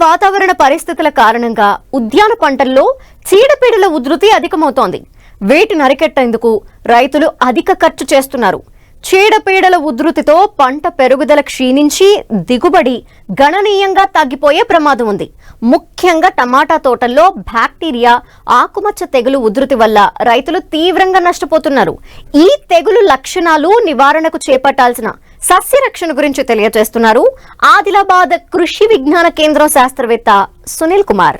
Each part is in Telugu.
వాతావరణ పరిస్థితుల కారణంగా ఉద్యాన పంటల్లో చీడపీడల ఉధృతి అధికమవుతోంది. వీటిని అరికట్టేందుకు రైతులు అధిక ఖర్చు చేస్తున్నారు. చీడపీడల ఉధృతితో పంట పెరుగుదల క్షీణించి దిగుబడి గణనీయంగా తగ్గిపోయే ప్రమాదం ఉంది. ముఖ్యంగా టమాటా తోటల్లో బ్యాక్టీరియా, ఆకుమచ్చ తెగులు ఉధృతి వల్ల రైతులు తీవ్రంగా నష్టపోతున్నారు. ఈ తెగులు లక్షణాలు నివారణకు చేపట్టాల్సిన సస్య రక్షణ గురించి తెలియజేస్తున్నారు ఆదిలాబాద్ కృషి విజ్ఞాన కేంద్రం శాస్త్రవేత్త సునీల్ కుమార్.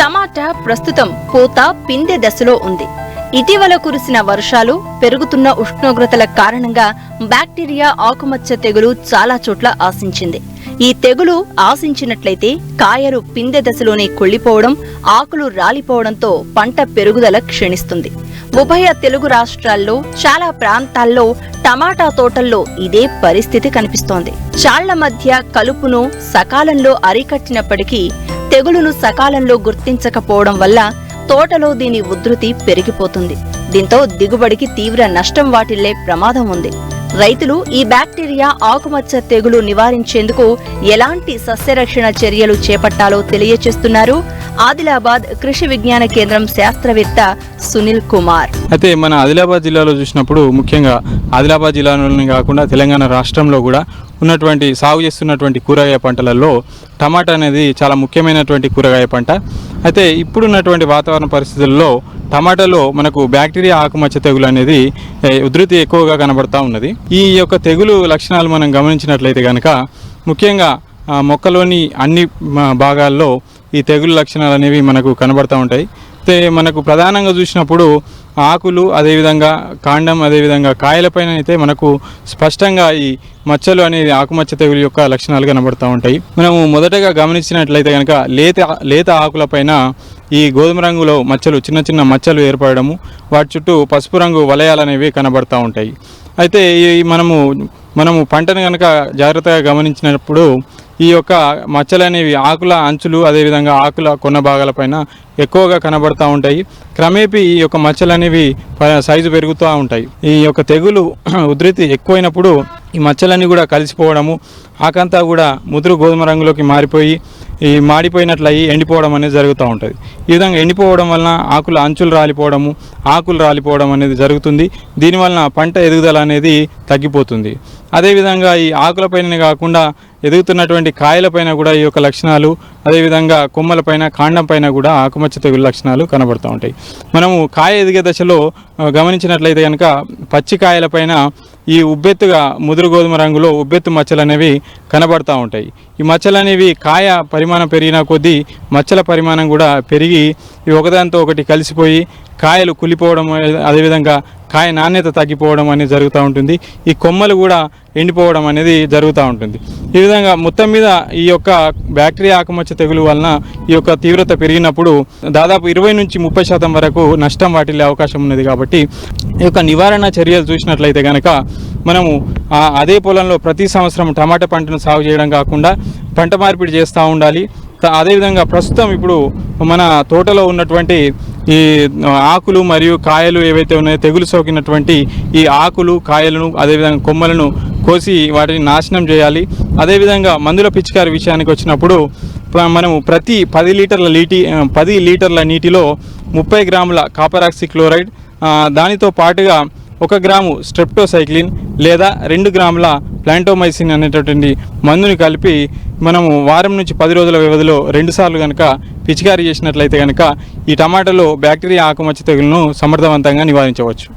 టమాటా ప్రస్తుతం పూత పిందె దశలో ఉంది. ఇటీవల కురిసిన వర్షాలు, పెరుగుతున్న ఉష్ణోగ్రతల కారణంగా బ్యాక్టీరియా, ఆకుమచ్చ తెగులు చాలా చోట్ల ఆశించింది. ఈ తెగులు ఆశించినట్లయితే కాయలు పిందె దశలోనే కుళ్లిపోవడం, ఆకులు రాలిపోవడంతో పంట పెరుగుదల క్షీణిస్తుంది. ఉభయ తెలుగు రాష్ట్రాల్లో చాలా ప్రాంతాల్లో టమాటా తోటల్లో ఇదే పరిస్థితి కనిపిస్తోంది. చాళ్ల మధ్య కలుపును సకాలంలో అరికట్టినప్పటికీ తెగులును సకాలంలో గుర్తించకపోవడం వల్ల తోటలో దీని ఉధృతి పెరిగిపోతుంది. దీంతో దిగుబడికి తీవ్ర నష్టం వాటిల్లే ప్రమాదం ఉంది. రైతులు ఈ బ్యాక్టీరియా, ఆకుమచ్చ తెగులు నివారించేందుకు ఎలాంటి సస్యరక్షణ చర్యలు చేపట్టాలో తెలియచేస్తున్నారు ఆదిలాబాద్ కృషి విజ్ఞాన కేంద్రం శాస్త్రవేత్త సునీల్ కుమార్. అయితే మన ఆదిలాబాద్ జిల్లాలో చూసినప్పుడు ముఖ్యంగా ఆదిలాబాద్ జిల్లాలోనే కాకుండా తెలంగాణ రాష్ట్రంలో కూడా ఉన్నటువంటి సాగు చేస్తున్నటువంటి కూరగాయ పంటలలో టమాటా అనేది చాలా ముఖ్యమైనటువంటి కూరగాయ పంట. అయితే ఇప్పుడున్నటువంటి వాతావరణ పరిస్థితుల్లో టమాటాలో మనకు బ్యాక్టీరియా, ఆకుమచ్చ తెగులు అనేది ఉధృతి ఎక్కువగా కనబడతా ఉన్నది. ఈ యొక్క తెగులు లక్షణాలు మనం గమనించినట్లయితే కనుక ముఖ్యంగా మొక్కలోని అన్ని భాగాల్లో ఈ తెగులు లక్షణాలు అనేవి మనకు కనబడతా ఉంటాయి. అయితే మనకు ప్రధానంగా చూసినప్పుడు ఆకులు, అదేవిధంగా కాండం, అదేవిధంగా కాయలపైన అయితే మనకు స్పష్టంగా ఈ మచ్చలు అనేది ఆకుమచ్చ తెగులు యొక్క లక్షణాలు కనబడుతూ ఉంటాయి. మనము మొదటగా గమనించినట్లయితే కనుక లేత ఆకులపైన ఈ గోధుమ రంగులో మచ్చలు, చిన్న చిన్న మచ్చలు ఏర్పడము, వాటి చుట్టూ పసుపు రంగు వలయాలు అనేవి కనబడుతూ ఉంటాయి. అయితే మనము పంటను కనుక జాగ్రత్తగా గమనించినప్పుడు ఈ యొక్క మచ్చలు అనేవి ఆకుల అంచులు, అదేవిధంగా ఆకుల కొన్న భాగాలపైన ఎక్కువగా కనబడుతూ ఉంటాయి. క్రమేపీ ఈ యొక్క మచ్చలు అనేవి సైజు పెరుగుతూ ఉంటాయి. ఈ యొక్క తెగులు ఉధృతి ఎక్కువైనప్పుడు ఈ మచ్చలన్నీ కూడా కలిసిపోవడము, ఆకంతా కూడా ముదురు గోధుమ రంగులోకి మారిపోయి ఈ మాడిపోయినట్లయి ఎండిపోవడం అనేది జరుగుతూ ఉంటుంది. ఈ విధంగా ఎండిపోవడం వలన ఆకుల అంచులు రాలిపోవడము, ఆకులు రాలిపోవడం అనేది జరుగుతుంది. దీనివలన పంట ఎదుగుదల అనేది తగ్గిపోతుంది. అదేవిధంగా ఈ ఆకులపైన కాకుండా ఎదుగుతున్నటువంటి కాయలపైన కూడా ఈ యొక్క లక్షణాలు, అదేవిధంగా కొమ్మలపైన, కాండం పైన కూడా ఆకుమచ్చ తెగులు లక్షణాలు కనబడుతూ ఉంటాయి. మనము కాయ ఎదిగే దశలో గమనించినట్లయితే కనుక పచ్చి కాయలపైన ఈ ఉబ్బెత్తుగా ముదురు గోధుమ రంగులో ఉబ్బెత్తు మచ్చలు అనేవి కనబడుతూ ఉంటాయి. ఈ మచ్చలు అనేవి కాయ పరిమాణం పెరిగిన కొద్దీ మచ్చల పరిమాణం కూడా పెరిగి ఇవి ఒకదానితో ఒకటి కలిసిపోయి కాయలు కులిపోవడం, అదేవిధంగా కాయ నాణ్యత తగ్గిపోవడం అనేది జరుగుతూ ఉంటుంది. ఈ కొమ్మలు కూడా ఎండిపోవడం అనేది జరుగుతూ ఉంటుంది. ఈ విధంగా మొత్తం మీద ఈ యొక్క బ్యాక్టీరియా, ఆకుమచ్చ తెగులు వలన ఈ యొక్క తీవ్రత పెరిగినప్పుడు దాదాపు 20 నుంచి 30% వరకు నష్టం వాటిల్లే అవకాశం ఉన్నది. కాబట్టి ఈ యొక్క నివారణ చర్యలు చూసినట్లయితే కనుక మనము అదే పొలంలో ప్రతి సంవత్సరం టమాటా పంటను సాగు చేయడం కాకుండా పంట మార్పిడి చేస్తూ ఉండాలి. అదేవిధంగా ప్రస్తుతం ఇప్పుడు మన తోటలో ఉన్నటువంటి ఈ ఆకులు మరియు కాయలు ఏవైతే ఉన్నాయో తెగులు సోకినటువంటి ఈ ఆకులు, కాయలను, అదేవిధంగా కొమ్మలను కోసి వాటిని నాశనం చేయాలి. అదేవిధంగా మందుల పిచికారి విషయానికి వచ్చినప్పుడు మనము ప్రతి 10 లీటర్ల నీటిలో 30 గ్రాముల కాపర్ ఆక్సీ క్లోరైడ్, దానితో పాటుగా 1 గ్రాము స్ట్రెప్టోసైక్లిన్ లేదా 2 గ్రాముల ప్లాంటోమైసిన్ అనేటటువంటి మందుని కలిపి మనము వారం నుంచి 10 రోజుల వ్యవధిలో 2 సార్లు కనుక పిచికారీ చేసినట్లయితే కనుక ఈ టమాటాలో బ్యాక్టీరియా, ఆకుమచ్చ తెగులను సమర్థవంతంగా నివారించవచ్చు.